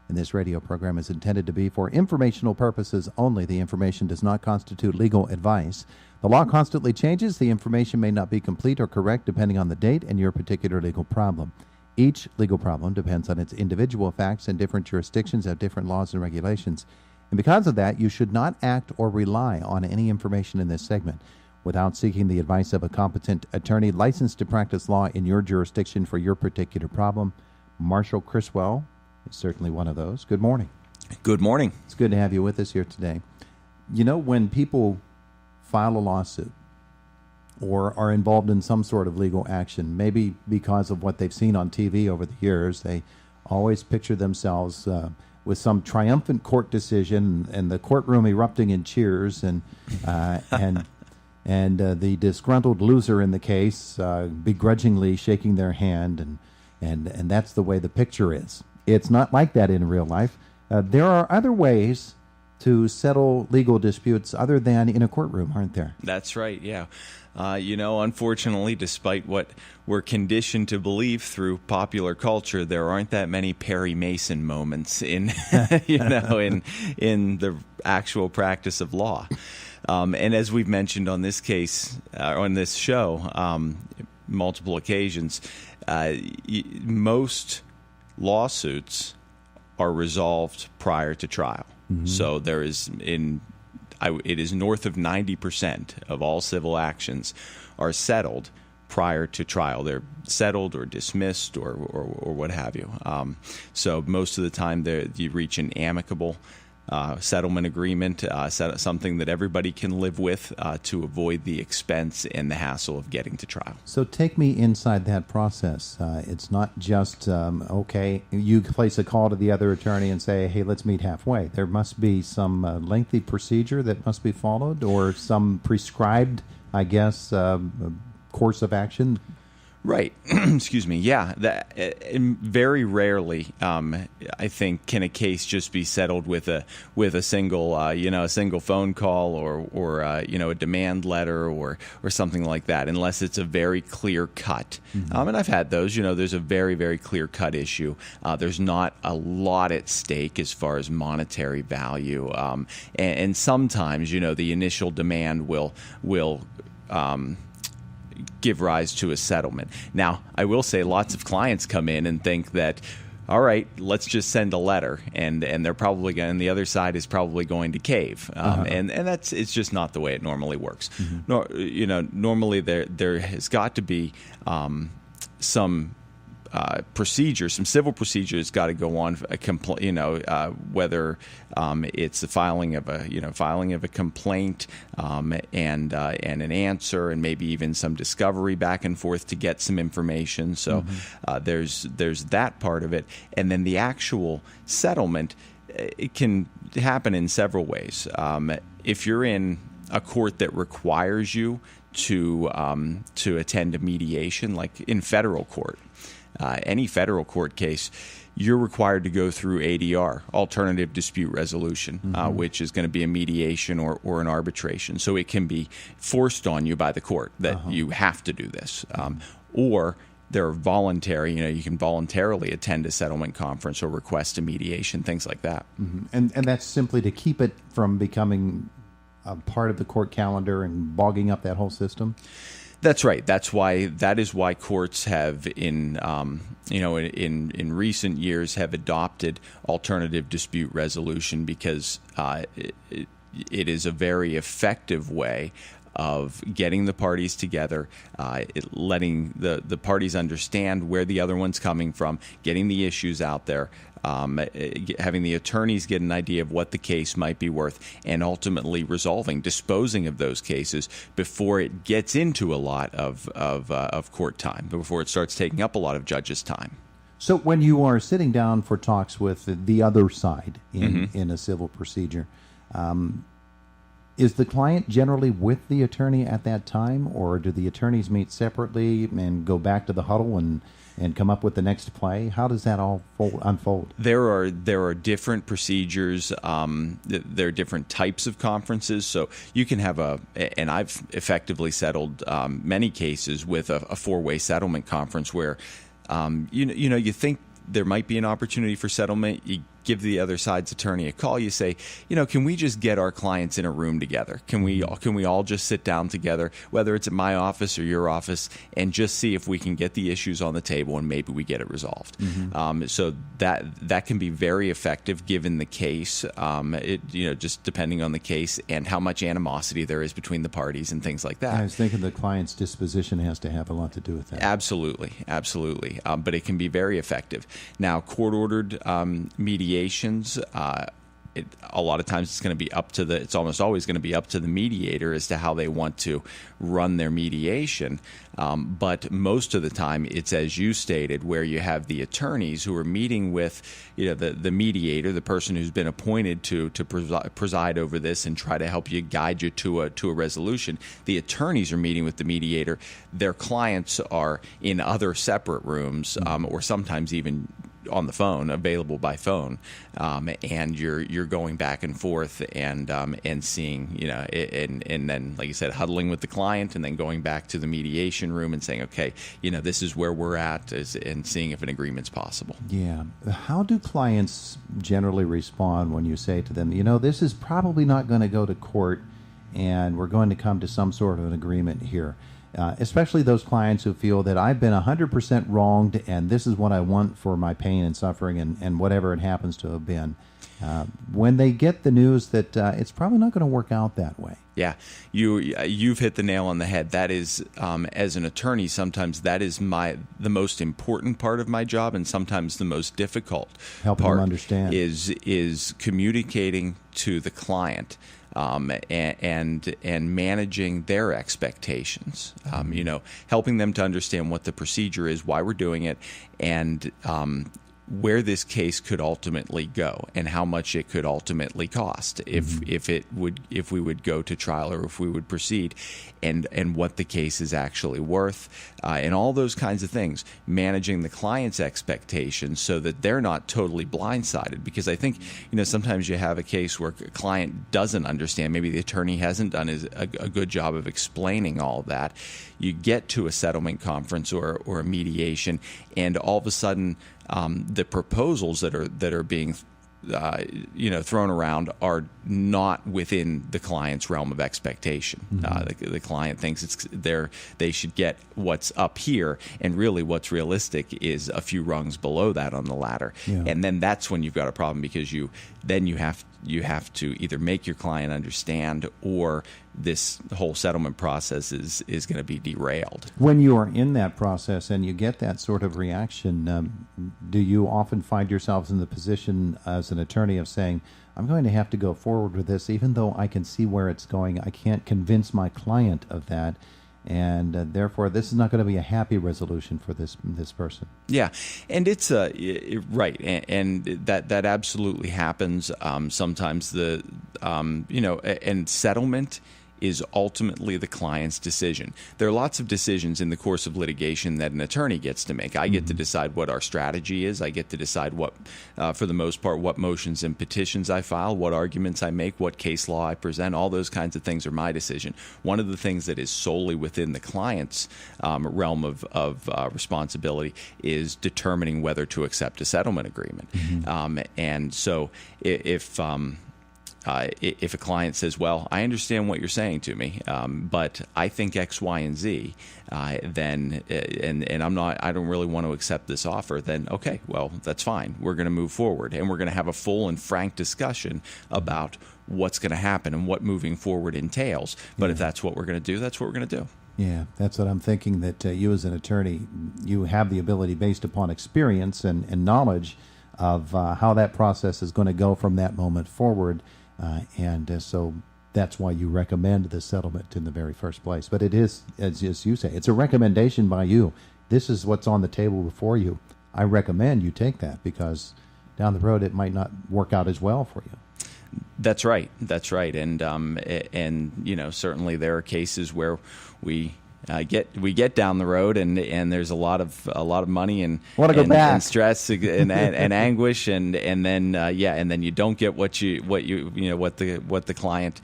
and this radio program is intended to be for informational purposes only. The information does not constitute legal advice. The law constantly changes. The information may not be complete or correct depending on the date and your particular legal problem. Each legal problem depends on its individual facts, and different jurisdictions have different laws and regulations. And because of that, you should not act or rely on any information in this segment without seeking the advice of a competent attorney licensed to practice law in your jurisdiction for your particular problem. Marshall Chriswell is certainly one of those. Good morning. Good morning. It's good to have you with us here today. You know, when people file a lawsuit or are involved in some sort of legal action, maybe because of what they've seen on TV over the years, they always picture themselves with some triumphant court decision and the courtroom erupting in cheers and the disgruntled loser in the case begrudgingly shaking their hand, and that's the way the picture is. It's not like that in real life. There are other ways to settle legal disputes other than in a courtroom, aren't there? That's right, yeah. Unfortunately, despite what we're conditioned to believe through popular culture, there aren't that many Perry Mason moments in in the actual practice of law. And as we've mentioned on this case, on this show, multiple occasions, most lawsuits are resolved prior to trial. Mm-hmm. So there is it is north of 90% of all civil actions are settled prior to trial. They're settled or dismissed or what have you. So most of the time you reach an amicable settlement agreement, something that everybody can live with to avoid the expense and the hassle of getting to trial. So take me inside that process. It's not just, okay, you place a call to the other attorney and say, hey, let's meet halfway. There must be some lengthy procedure that must be followed, or some prescribed, I guess, course of action. Right. Excuse me. Yeah. Very rarely, I think, can a case just be settled with a single, a single phone call or a demand letter or something like that, unless it's a very clear cut. Mm-hmm. And I've had those. There's a very, very clear cut issue. There's not a lot at stake as far as monetary value, and sometimes, the initial demand will give rise to a settlement. Now, I will say lots of clients come in and think that, all right, let's just send a letter, and they're probably going, and the other side is probably going to cave, and it's just not the way it normally works. Mm-hmm. Normally there has got to be some procedure, some civil procedure has got to go on. Whether it's the filing of a complaint and an answer, and maybe even some discovery back and forth to get some information. So there's that part of it, and then the actual settlement. It can happen in several ways. If you're in a court that requires you to attend a mediation, like in federal court. Any federal court case, you're required to go through ADR, Alternative Dispute Resolution, which is going to be a mediation or an arbitration. So it can be forced on you by the court that you have to do this. Or they're voluntary, you can voluntarily attend a settlement conference or request a mediation, things like that. Mm-hmm. And that's simply to keep it from becoming a part of the court calendar and bogging up that whole system? That's right. That is why courts have in recent years have adopted alternative dispute resolution, because it is a very effective way of getting the parties together, letting the parties understand where the other one's coming from, getting the issues out there, having the attorneys get an idea of what the case might be worth, and ultimately disposing of those cases before it gets into a lot of court time, before it starts taking up a lot of judges' time. So when you are sitting down for talks with the other side in a civil procedure, is the client generally with the attorney at that time, or do the attorneys meet separately and go back to the huddle and come up with the next play? How does that all unfold? There are different procedures. There are different types of conferences. So you can have and I've effectively settled many cases with a four-way settlement conference where you think there might be an opportunity for settlement. You give the other side's attorney a call. You say, can we just get our clients in a room together? Can we all just sit down together, whether it's at my office or your office, and just see if we can get the issues on the table and maybe we get it resolved. So that can be very effective given the case. Just depending on the case and how much animosity there is between the parties and things like that. I was thinking the client's disposition has to have a lot to do with that. Absolutely. But it can be very effective. Now, court-ordered mediations, a lot of times it's almost always going to be up to the mediator as to how they want to run their mediation. But most of the time, it's as you stated, where you have the attorneys who are meeting with, the mediator, the person who's been appointed to preside over this and try to help you guide you to a resolution. The attorneys are meeting with the mediator. Their clients are in other separate rooms, or sometimes even on the phone, available by phone, and you're going back and forth and seeing, and then, like you said, huddling with the client and then going back to the mediation room and saying, okay, this is where we're at, and seeing if an agreement's possible. Yeah. How do clients generally respond when you say to them, this is probably not going to go to court and we're going to come to some sort of an agreement here? Especially those clients who feel that I've been 100% wronged and this is what I want for my pain and suffering and whatever it happens to have been. When they get the news that it's probably not going to work out that way. Yeah, you've hit the nail on the head. That is, as an attorney, sometimes that is the most important part of my job, and sometimes the most difficult Helping part them understand. is communicating to the client. And managing their expectations, helping them to understand what the procedure is, why we're doing it, and where this case could ultimately go, and how much it could ultimately cost if we would go to trial or if we would proceed, and what the case is actually worth, and all those kinds of things. Managing the client's expectations so that they're not totally blindsided, because I think sometimes you have a case where a client doesn't understand. Maybe the attorney hasn't done a good job of explaining all of that. You get to a settlement conference or a mediation, and all of a sudden, the proposals that are being thrown around are not within the client's realm of expectation. The client thinks they should get what's up here, and really what's realistic is a few rungs below that on the ladder. Yeah. And then that's when you've got a problem, because you have to either make your client understand, or this whole settlement process is going to be derailed. When you are in that process and you get that sort of reaction, do you often find yourselves in the position as an attorney of saying, I'm going to have to go forward with this, even though I can see where it's going, I can't convince my client of that, and therefore this is not going to be a happy resolution for this person? Yeah, and it's right, and that absolutely happens. Sometimes and settlement is ultimately the client's decision. There are lots of decisions in the course of litigation that an attorney gets to make. I get to decide what our strategy is. I get to decide what, for the most part, what motions and petitions I file, what arguments I make, what case law I present. All those kinds of things are my decision. One of the things that is solely within the client's realm of responsibility is determining whether to accept a settlement agreement. And so if a client says, well, I understand what you're saying to me, but I think X, Y, and Z, then I don't really want to accept this offer, then okay, well, that's fine. We're going to move forward, and we're going to have a full and frank discussion about what's going to happen and what moving forward entails. But if that's what we're going to do, that's what we're going to do. Yeah, that's what I'm thinking, that you as an attorney, you have the ability, based upon experience and knowledge of how that process is going to go from that moment forward. So that's why you recommend the settlement in the very first place. But it is, as you say, it's a recommendation by you. This is what's on the table before you. I recommend you take that, because down the road it might not work out as well for you. That's right. And certainly there are cases where we get down the road, and there's a lot of money and stress and anguish, and then you don't get what the client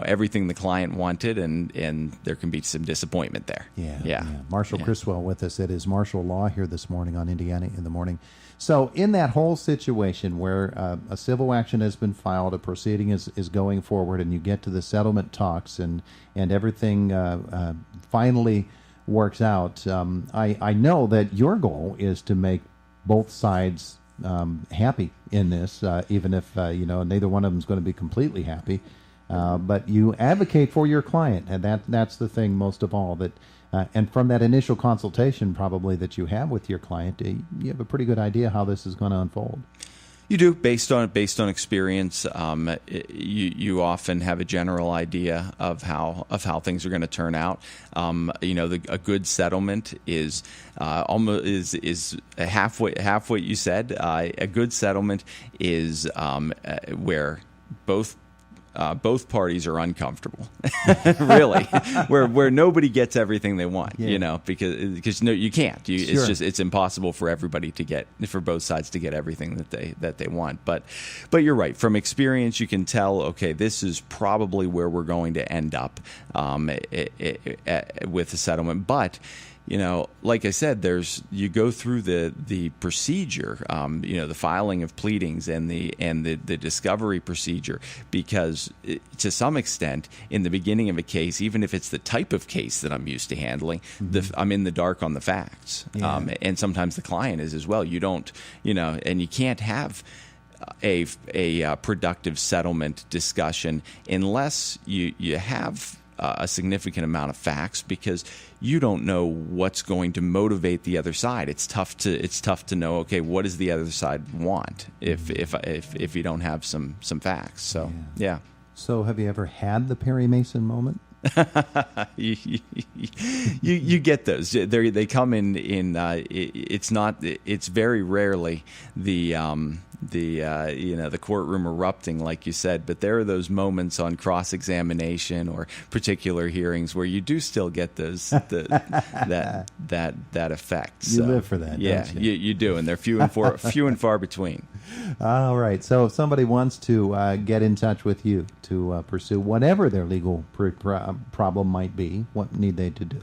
everything the client wanted, and there can be some disappointment there. Yeah. Marshall Chriswell with us. It is Marshall Law here this morning on Indiana in the Morning. So in that whole situation where a civil action has been filed, a proceeding is going forward, and you get to the settlement talks, and everything finally works out, I know that your goal is to make both sides happy in this, even if neither one of them is going to be completely happy. But you advocate for your client, and that's the thing most of all. That and from that initial consultation, probably that you have with your client, you have a pretty good idea how this is going to unfold. You do, based on experience. You often have a general idea of how things are going to turn out. A good settlement is almost half what you said. A good settlement is where both parties are uncomfortable, really, where nobody gets everything they want, because no, you can't. Sure. It's impossible for everybody for both sides to get everything that they want. But you're right. From experience, you can tell, okay, this is probably where we're going to end up with the settlement. But like I said, you go through the procedure, the filing of pleadings and the discovery procedure, because to some extent, in the beginning of a case, even if it's the type of case that I'm used to handling, I'm in the dark on the facts, and sometimes the client is as well. You don't, and you can't have a productive settlement discussion unless you have a significant amount of facts, because you don't know what's going to motivate the other side. It's tough to know, okay, what does the other side want if you don't have some facts. So yeah. So have you ever had the Perry Mason moment? you get those. They come in. It's very rarely the courtroom erupting, like you said, but there are those moments on cross-examination or particular hearings where you do still get those that effect. So, you live for that, yeah, don't you? You do, and they're few and far between. All right. So if somebody wants to get in touch with you to pursue whatever their legal problem might be, what need they to do?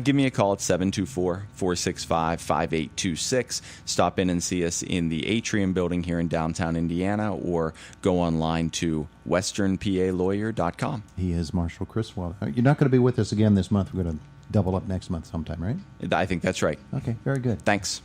Give me a call at 724-465-5826. Stop in and see us in the Atrium building here in downtown Indiana, or go online to westernpalawyer.com. He is Marshall Chriswell. You're not going to be with us again this month. We're going to double up next month sometime, right? I think that's right. Okay, very good. Thanks.